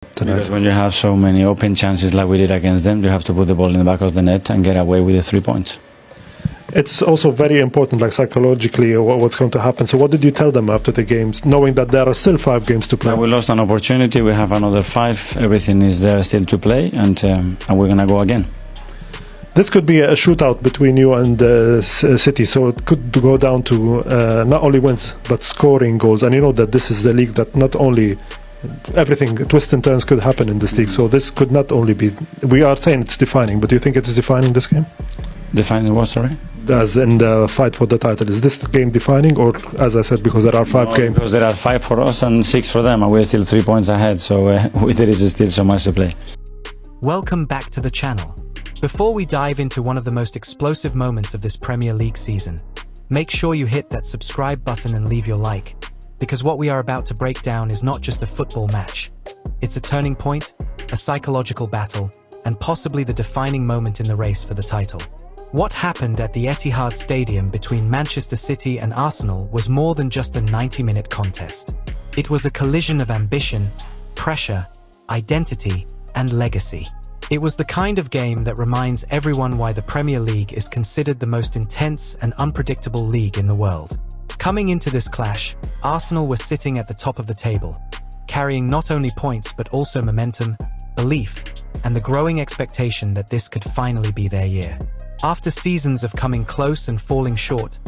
tonight? Because when you have so many open chances like we did against them, you have to put the ball in the back of the net and get away with the 3 points. It's also very important, like psychologically, what's going to happen. So what did you tell them after the games, knowing that there are still 5 games to play? We lost an opportunity. We have another 5. Everything is there still to play, and we're going to go again. This could be a shootout between you and City, so it could go down to not only wins, but scoring goals. And you know that this is the league that not only everything, twists and turns could happen in this league. So this could not only be, we are saying it's defining, but do you think it is defining this game? Defining what, sorry? As in the fight for the title. Is this game defining, or as I said, because there are 5 games? Because there are 5 for us and 6 for them, and we're still 3 points ahead, so there is still so much to play. Welcome back to the channel. Before we dive into one of the most explosive moments of this Premier League season, make sure you hit that subscribe button and leave your like, because what we are about to break down is not just a football match. It's a turning point, a psychological battle, and possibly the defining moment in the race for the title. What happened at the Etihad Stadium between Manchester City and Arsenal was more than just a 90-minute contest. It was a collision of ambition, pressure, identity, and legacy. It was the kind of game that reminds everyone why the Premier League is considered the most intense and unpredictable league in the world. Coming into this clash, Arsenal were sitting at the top of the table, carrying not only points but also momentum, belief, and the growing expectation that this could finally be their year. After seasons of coming close and falling short,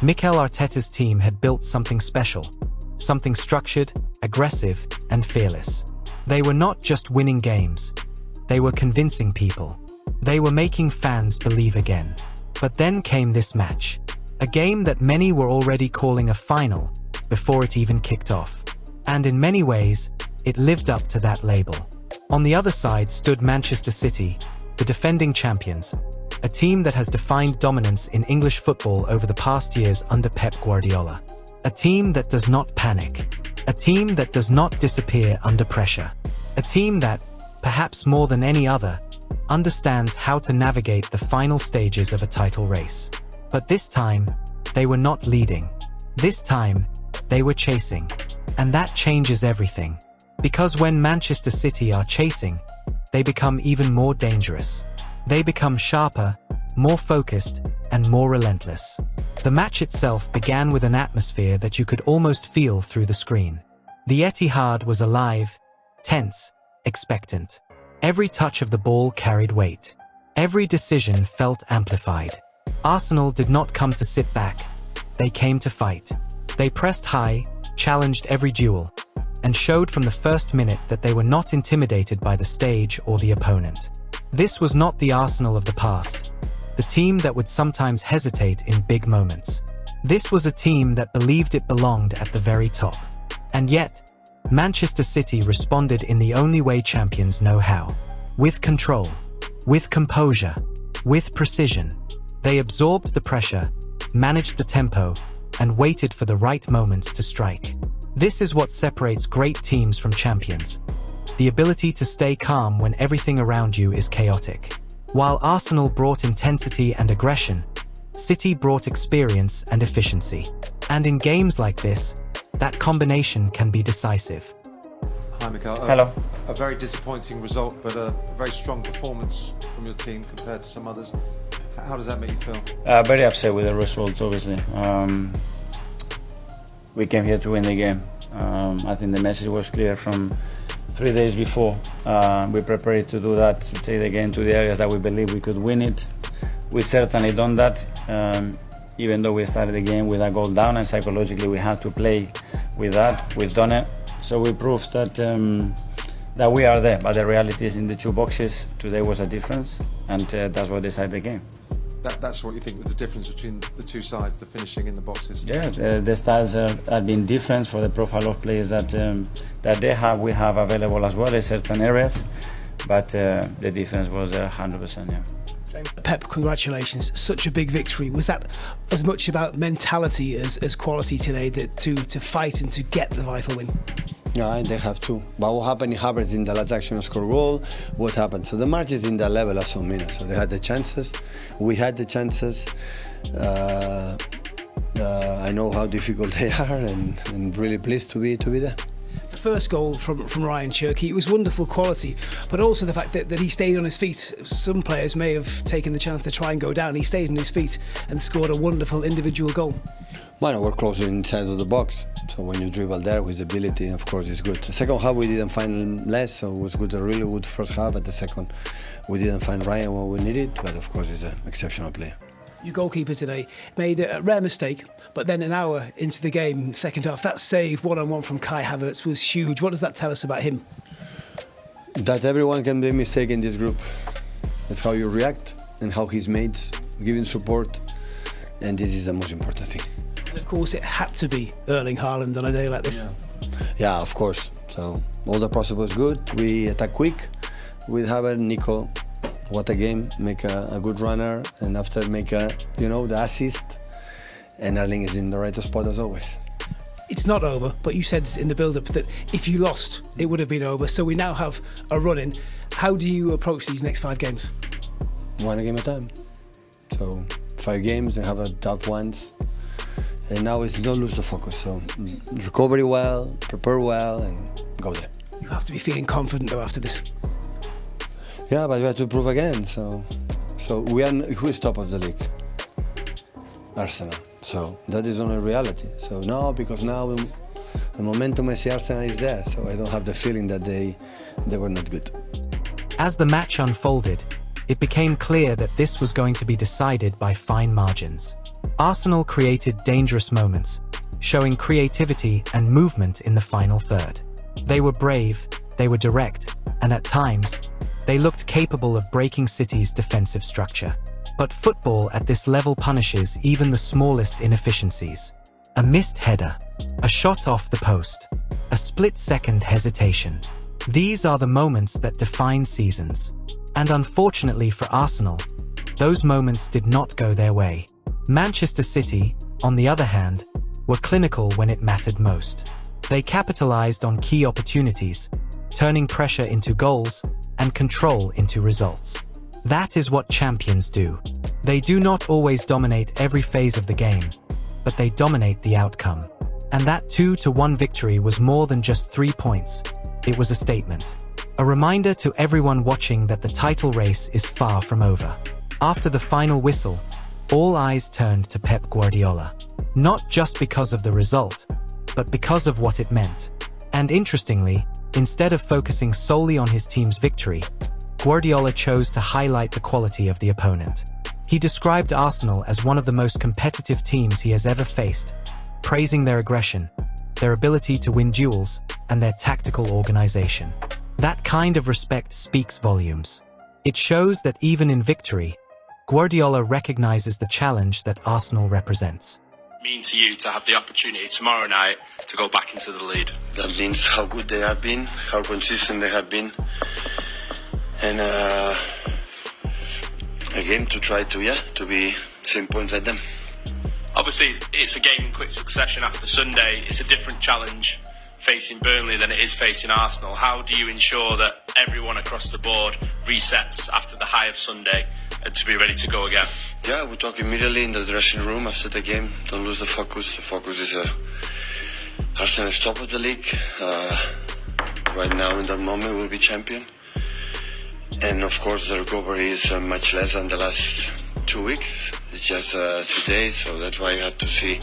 Mikel Arteta's team had built something special, something structured, aggressive, and fearless. They were not just winning games, they were convincing people. They were making fans believe again. But then came this match, a game that many were already calling a final before it even kicked off. And in many ways, it lived up to that label. On the other side stood Manchester City, the defending champions, a team that has defined dominance in English football over the past years under Pep Guardiola. A team that does not panic. A team that does not disappear under pressure. A team that, perhaps more than any other, understands how to navigate the final stages of a title race. But this time, they were not leading. This time, they were chasing. And that changes everything. Because when Manchester City are chasing, they become even more dangerous. They become sharper, more focused, and more relentless. The match itself began with an atmosphere that you could almost feel through the screen. The Etihad was alive, tense, expectant. Every touch of the ball carried weight. Every decision felt amplified. Arsenal did not come to sit back. They came to fight. They pressed high, challenged every duel, and showed from the first minute that they were not intimidated by the stage or the opponent. This was not the Arsenal of the past, the team that would sometimes hesitate in big moments. This was a team that believed it belonged at the very top. And yet, Manchester City responded in the only way champions know how. With control, with composure, with precision. They absorbed the pressure, managed the tempo, and waited for the right moments to strike. This is what separates great teams from champions. The ability to stay calm when everything around you is chaotic. While Arsenal brought intensity and aggression, City brought experience and efficiency. And in games like this, that combination can be decisive. Hi, Mikel. Hello. A very disappointing result, but a very strong performance from your team compared to some others. How does that make you feel? Very upset with the results, obviously. We came here to win the game. I think the message was clear from 3 days before. We prepared to do that, to take the game to the areas that we believe we could win it. We certainly done that, even though we started the game with a goal down, and psychologically we had to play with that. We've done it. So we proved that that we are there, but the reality is in the 2 boxes. Today was a difference, and that's what decided the game. That's what you think was the difference between the 2 sides, the finishing in the boxes? Yeah, the styles have been different for the profile of players that they have. We have available as well in certain areas, but the difference was 100%. Yeah. Pep, congratulations! Such a big victory. Was that as much about mentality as quality today, that to fight and to get the vital win? Yeah, they have to. But what happened in the last action score goal? What happened? So the match is in that level as some minutes. So they had the chances. We had the chances. I know how difficult they are, and really pleased to be there. first goal from Ryan Cherky, it was wonderful quality, but also the fact that he stayed on his feet. Some players may have taken the chance to try and go down. He stayed on his feet and scored a wonderful individual goal. Well, we're closer inside of the box, so when you dribble there with ability, of course, it's good. The second half we didn't find less, so it was good, a really good first half. At the second, we didn't find Ryan what we needed, but of course, he's an exceptional player. Your goalkeeper today made a rare mistake, but then an hour into the game, second half, that save one-on-one from Kai Havertz was huge. What does that tell us about him? That everyone can make a mistake in this group. That's how you react and how his mates giving support, and this is the most important thing. And of course, it had to be Erling Haaland on a day like this. Yeah, of course. So all the process was good. We attack quick with Havertz, Nico. What a game! Make a good runner, and after make the assist. And Erling is in the right spot as always. It's not over, but you said in the build-up that if you lost, it would have been over. So we now have a run-in. How do you approach these next 5 games? One game at a time. So 5 games and have a tough ones. And now it's don't lose the focus. So recovery well, prepare well, and go there. You have to be feeling confident though after this. Yeah, but we have to prove again. So who is top of the league? Arsenal. So that is only reality. So no, because now the momentum I see Arsenal is there. So I don't have the feeling that they were not good. As the match unfolded, it became clear that this was going to be decided by fine margins. Arsenal created dangerous moments, showing creativity and movement in the final third. They were brave, they were direct, and at times, they looked capable of breaking City's defensive structure. But football at this level punishes even the smallest inefficiencies. A missed header, a shot off the post, a split-second hesitation. These are the moments that define seasons. And unfortunately for Arsenal, those moments did not go their way. Manchester City, on the other hand, were clinical when it mattered most. They capitalized on key opportunities, turning pressure into goals and control into results. That is what champions do. They do not always dominate every phase of the game, but they dominate the outcome. And that 2-1 victory was more than just 3 points. It was a statement. A reminder to everyone watching that the title race is far from over. After the final whistle, all eyes turned to Pep Guardiola. Not just because of the result, but because of what it meant. And interestingly, instead of focusing solely on his team's victory, Guardiola chose to highlight the quality of the opponent. He described Arsenal as one of the most competitive teams he has ever faced, praising their aggression, their ability to win duels, and their tactical organization. That kind of respect speaks volumes. It shows that even in victory, Guardiola recognizes the challenge that Arsenal represents. Mean to you to have the opportunity tomorrow night to go back into the lead? That means how good they have been, how consistent they have been, and a game to try to be same points at them. Obviously, it's a game in quick succession after Sunday. It's a different challenge facing Burnley than it is facing Arsenal. How do you ensure that everyone across the board resets after the high of Sunday and to be ready to go again? Yeah, we talk immediately in the dressing room after the game. Don't lose the focus. The focus is Arsenal is top of the league. Right now, in that moment, we'll be champion. And of course, the recovery is much less than the last 2 weeks. It's just 3 days, so that's why you have to see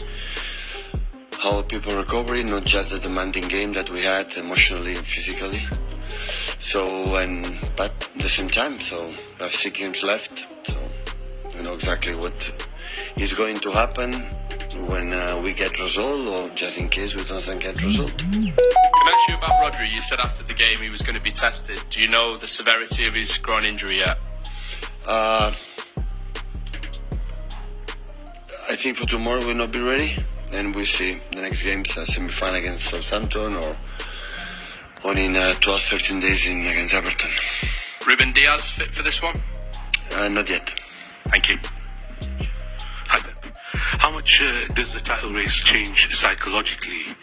how people recover, not just the demanding game that we had emotionally and physically. But at the same time, so we have 6 games left. So we know exactly what is going to happen when we get result, or just in case we don't get result. Can I ask you about Rodri? You said after the game he was going to be tested. Do you know the severity of his groin injury yet? I think for tomorrow we'll not be ready, and we'll see the next games, semi-final against Southampton, or in 12-13 days against Everton. Ruben Diaz fit for this one? Not yet. Thank you. Hi Pep. How much does the title race change psychologically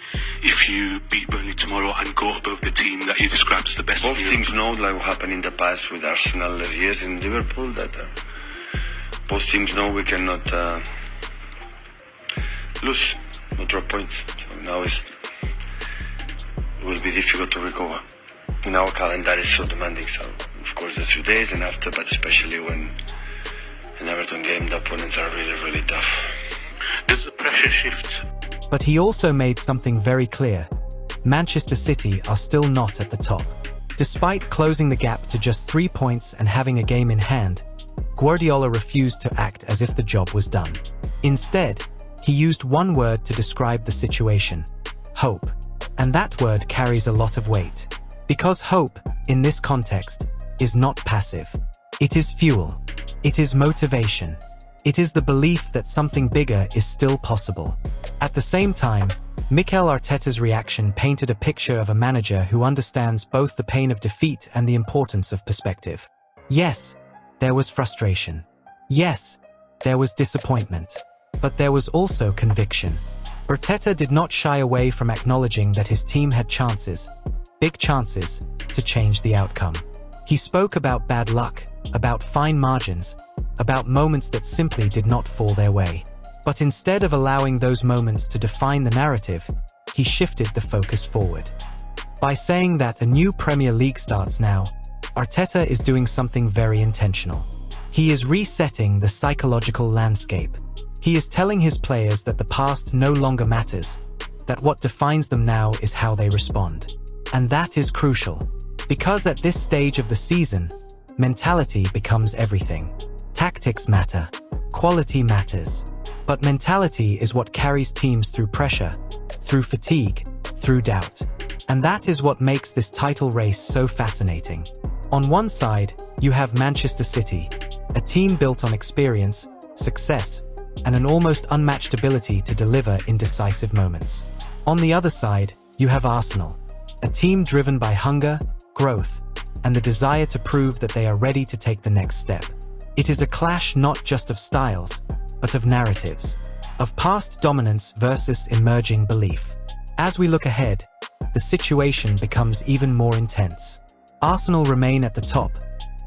if you beat Burnley tomorrow and go above the team that you described as the best? Both teams know, like what happened in the past with Arsenal last years in Liverpool, that both teams know we cannot lose, not drop points. So now will be difficult to recover. In our calendar is so demanding, so of course the 2 days and after, but especially when an Everton game, the opponents are really, really tough. Does the pressure shift? But he also made something very clear. Manchester City are still not at the top. Despite closing the gap to just 3 points and having a game in hand, Guardiola refused to act as if the job was done. Instead, he used one word to describe the situation: hope. And that word carries a lot of weight. Because hope, in this context, is not passive. It is fuel. It is motivation. It is the belief that something bigger is still possible. At the same time, Mikel Arteta's reaction painted a picture of a manager who understands both the pain of defeat and the importance of perspective. Yes, there was frustration. Yes, there was disappointment. But there was also conviction. Arteta did not shy away from acknowledging that his team had chances, big chances, to change the outcome. He spoke about bad luck, about fine margins, about moments that simply did not fall their way. But instead of allowing those moments to define the narrative, he shifted the focus forward. By saying that a new Premier League starts now, Arteta is doing something very intentional. He is resetting the psychological landscape. He is telling his players that the past no longer matters, that what defines them now is how they respond. And that is crucial, because at this stage of the season, mentality becomes everything. Tactics matter, quality matters, but mentality is what carries teams through pressure, through fatigue, through doubt. And that is what makes this title race so fascinating. On one side, you have Manchester City, a team built on experience, success, and an almost unmatched ability to deliver in decisive moments. On the other side, you have Arsenal, a team driven by hunger, growth, and the desire to prove that they are ready to take the next step. It is a clash not just of styles, but of narratives, of past dominance versus emerging belief. As we look ahead, the situation becomes even more intense. Arsenal remain at the top,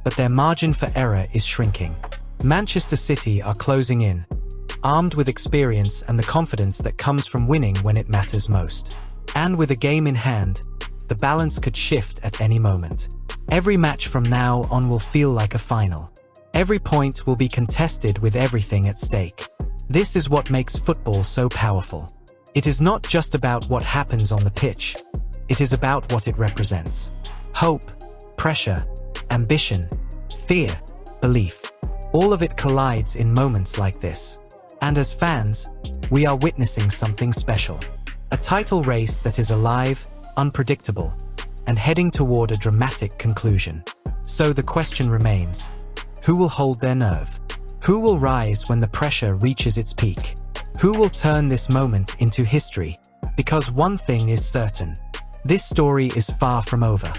but their margin for error is shrinking. Manchester City are closing in, armed with experience and the confidence that comes from winning when it matters most. And with a game in hand, the balance could shift at any moment. Every match from now on will feel like a final. Every point will be contested with everything at stake. This is what makes football so powerful. It is not just about what happens on the pitch. It is about what it represents. Hope, pressure, ambition, fear, belief. All of it collides in moments like this. And as fans, we are witnessing something special. A title race that is alive, unpredictable, and heading toward a dramatic conclusion. So the question remains: who will hold their nerve? Who will rise when the pressure reaches its peak? Who will turn this moment into history? Because one thing is certain: this story is far from over.